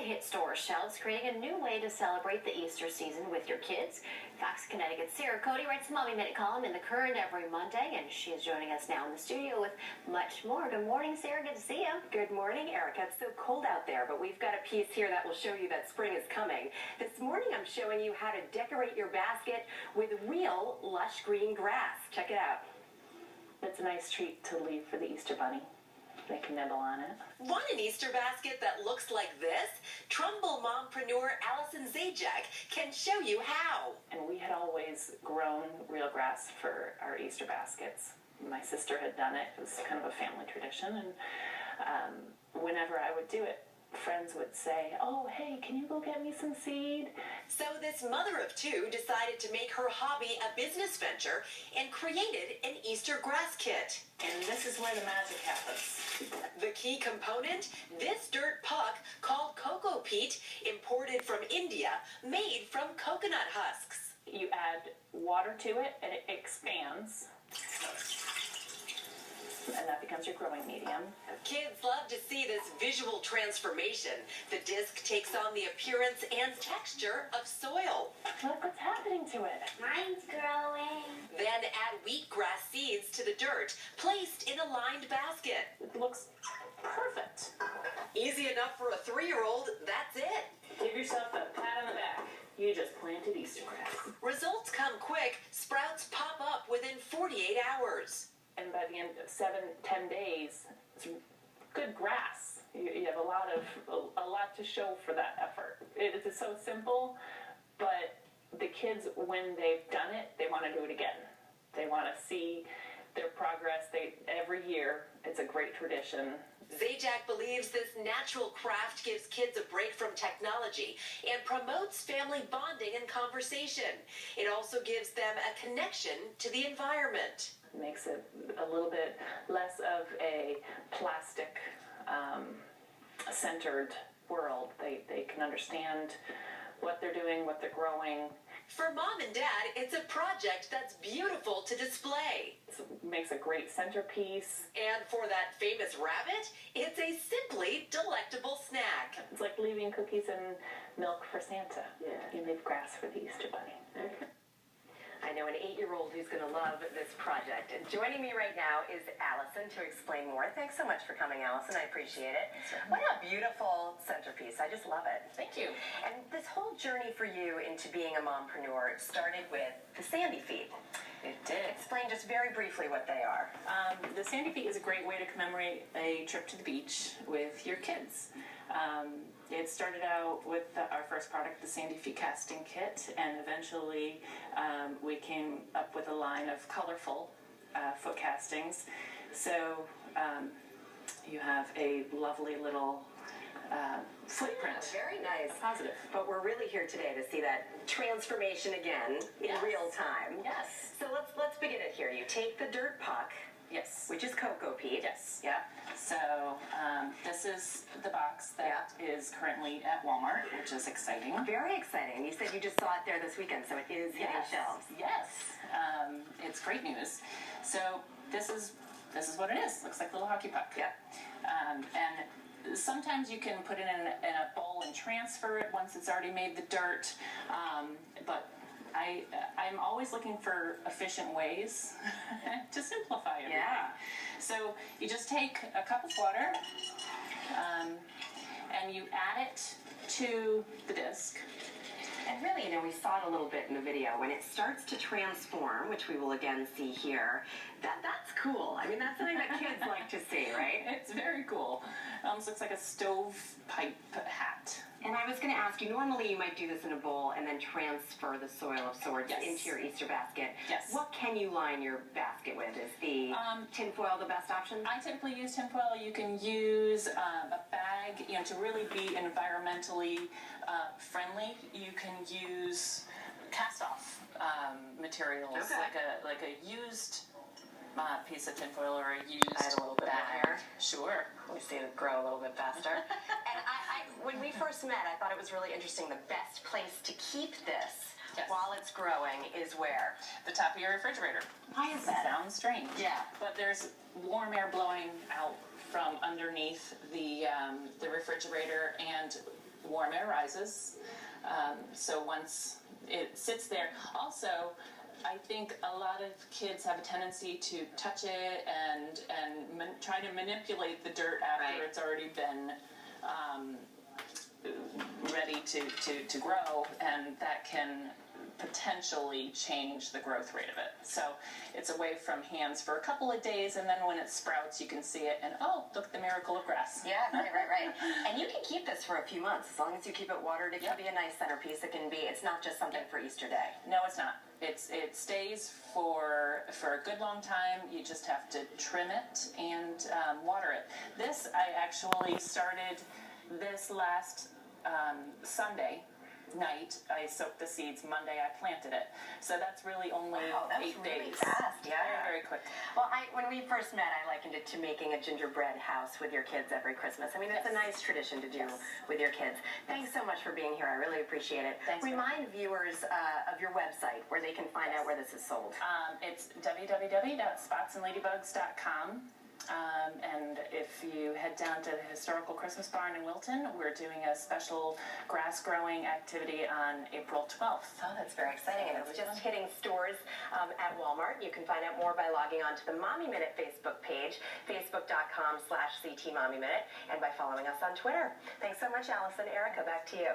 hit store shelves, creating a new way to celebrate the Easter season with your kids. Fox Connecticut's Sarah Cody writes a Mommy Minute column in The Current every Monday, and she is joining us now in the studio with much more. Good morning, Sarah. Good to see you. Good morning, Erica. It's so cold out there, but we've got a piece here that will show you that spring is coming. This morning, I'm showing you how to decorate your basket with real lush green grass. Check it out. It's a nice treat to leave for the Easter Bunny. They can nibble on it. Want an Easter basket that looks like this? Trumbull mompreneur Allison Zajac can show you how. And we had always grown real grass for our Easter baskets. My sister had done it. It was kind of a family tradition. And whenever I would do it, friends would say, "Oh, hey, can you go get me some seed?" So this mother of two decided to make her hobby a business venture and created an Easter grass kit. And this is where the magic happens. The key component, this dirt puck called cocoa peat, imported from India, made from coconut husks. You add water to it and it expands. And that becomes your growing medium. Kids love to see this visual transformation. The disc takes on the appearance and texture of soil. Look what's happening to it. Mine's growing. Then add wheatgrass seeds to the dirt, placed in a lined basket. It looks perfect. Easy enough for a 3-year-old, that's it. Give yourself a pat on the back. You just planted Easter grass. Results come quick. Sprouts pop up within 48 hours. And by the end of 7-10 days, it's good grass. You have a lot to show for that effort. It is so simple, but the kids, when they've done it, they want to do it again. They want to see their progress. Every year, it's a great tradition. Zajac believes this natural craft gives kids a break from technology and promotes family bonding and conversation. It also gives them a connection to the environment. Makes it a little bit less of a plastic centered world. They can understand what they're doing, what they're growing. For mom and dad, it's a project that's beautiful to display. It makes a great centerpiece. And for that famous rabbit, it's a simply delectable snack. It's like leaving cookies and milk for Santa. Yeah. You leave grass for the Easter Bunny. Okay. I know an 8-year-old who's going to love this project. And joining me right now is Allison to explain more. Thanks so much for coming, Allison. I appreciate it. What a beautiful centerpiece. I just love it. Thank you. And this whole journey for you into being a mompreneur started with the Sandy Feet. It did. Explain just very briefly what they are. The Sandy Feet is a great way to commemorate a trip to the beach with your kids. It started out with our first product, the Sandy Feet casting kit, and eventually we came up with a line of colorful foot castings. So you have a lovely little footprint. Yeah, very nice. Positive. But we're really here today to see that transformation again in real time. Yes. So let's begin it here. You take the dirt puck. Yes. Which is cocoa peat. Yes. Yeah. So this is the box that is currently at Walmart, which is exciting. Very exciting. You said you just saw it there this weekend, so it is hitting shelves. Yes. It's great news. So this is what it is. Looks like a little hockey puck. Yeah. And sometimes you can put it in a bowl and transfer it once it's already made the dirt. But I'm always looking for efficient ways to simplify everything. Yeah. So you just take a cup of water and you add it to the disc. And really, we saw it a little bit in the video. When it starts to transform, which we will again see here, that's cool. I mean, that's something that kids like to see, right? It's very cool. It almost looks like a stovepipe hat. And I was going to ask you, normally you might do this in a bowl and then transfer the soil of sorts into your Easter basket. Yes. What can you line your basket with? Is the tinfoil the best option? I typically use tinfoil. You can use a bag, to really be environmentally friendly. You can use cast-off materials, like a used piece of tinfoil or a used add a little bit more hair. Sure. We see it grow a little bit faster. And when we first met, I thought it was really interesting. The best place to keep this while it's growing is where? The top of your refrigerator. Why is that? Sounds strange. Yeah. But there's warm air blowing out from underneath the refrigerator, and warm air rises. So once it sits there, also, I think a lot of kids have a tendency to touch it and try to manipulate the dirt after it's already been ready to grow, and that can potentially change the growth rate of it. So it's away from hands for a couple of days, and then when it sprouts, you can see it, and oh, look, the miracle of grass. Yeah, right. And you can keep this for a few months as long as you keep it watered. It can be a nice centerpiece. It can be. It's not just something for Easter Day. No, it's not. It stays for a good long time. You just have to trim it and water it. This I actually started this last Sunday night. I soaked the seeds. Monday I planted it. So that's really only 8 days. Fast, yeah. Very quick. Well, when we first met, I likened it to making a gingerbread house with your kids every Christmas. I mean, it's a nice tradition to do with your kids. Thanks so much for being here. I really appreciate it. Thanks. Remind viewers of your website where they can find out where this is sold. It's www.spotsandladybugs.com. And if you head down to the Historical Christmas Barn in Wilton, we're doing a special grass growing activity on April 12th. Oh, that's very exciting. And it's just hitting stores at Walmart. You can find out more by logging on to the Mommy Minute Facebook page, facebook.com/CTMommyMinute, and by following us on Twitter. Thanks so much, Allison. Erica, back to you.